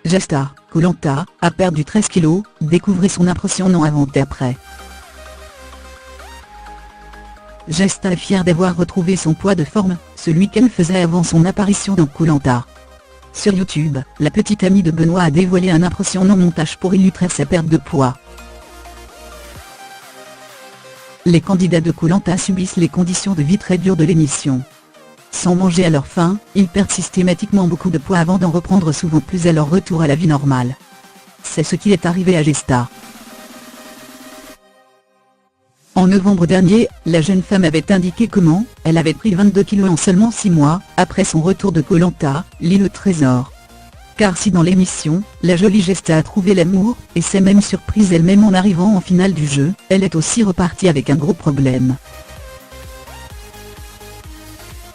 Gesta, Koh Lanta, a perdu 13 kilos, découvrez son impressionnant avant-après. Gesta est fière d'avoir retrouvé son poids de forme, celui qu'elle faisait avant son apparition dans Koh Lanta. Sur YouTube, la petite amie de Benoît a dévoilé un impressionnant montage pour illustrer sa perte de poids. Les candidats de Koh Lanta subissent les conditions de vie très dures de l'émission. Sans manger à leur faim, ils perdent systématiquement beaucoup de poids avant d'en reprendre souvent plus à leur retour à la vie normale. C'est ce qui est arrivé à Gesta. En novembre dernier, la jeune femme avait indiqué comment elle avait pris 22 kilos en seulement 6 mois, après son retour de Koh Lanta, lit le Trésor. Car si dans l'émission, la jolie Gesta a trouvé l'amour, et s'est même surprise elle-même en arrivant en finale du jeu, elle est aussi repartie avec un gros problème.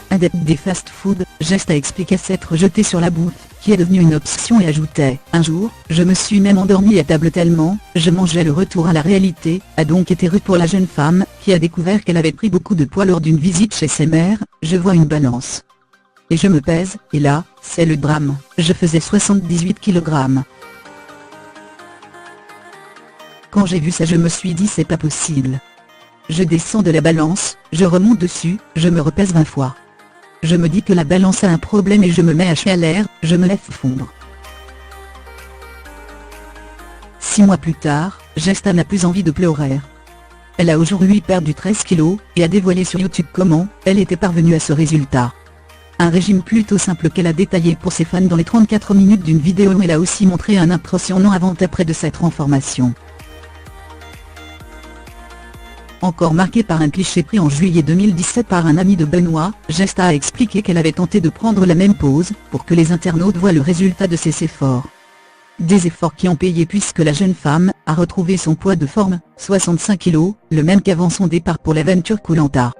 Adepte des fast-food, Gesta expliquait s'être jetée sur la bouffe, qui est devenue une obsession et ajoutait « Un jour, je me suis même endormie à table tellement, je mangeais le retour à la réalité », a donc été rude pour la jeune femme, qui a découvert qu'elle avait pris beaucoup de poids lors d'une visite chez ses mères. Je vois une balance. Et je me pèse, et là, c'est le drame, je faisais 78 kg. Quand j'ai vu ça je me suis dit c'est pas possible. Je descends de la balance, je remonte dessus, je me repèse 20 fois. Je me dis que la balance a un problème et je me mets à chier à l'air, je me laisse fondre. 6 mois plus tard, Gesta n'a plus envie de pleurer. Elle a aujourd'hui perdu 13 kilos, et a dévoilé sur YouTube comment elle était parvenue à ce résultat. Un régime plutôt simple qu'elle a détaillé pour ses fans dans les 34 minutes d'une vidéo où elle a aussi montré un impressionnant avant-après de cette transformation. Encore marquée par un cliché pris en juillet 2017 par un ami de Benoît, Gesta a expliqué qu'elle avait tenté de prendre la même pose, pour que les internautes voient le résultat de ses efforts. Des efforts qui ont payé puisque la jeune femme a retrouvé son poids de forme, 65 kg, le même qu'avant son départ pour l'aventure Koh Lanta.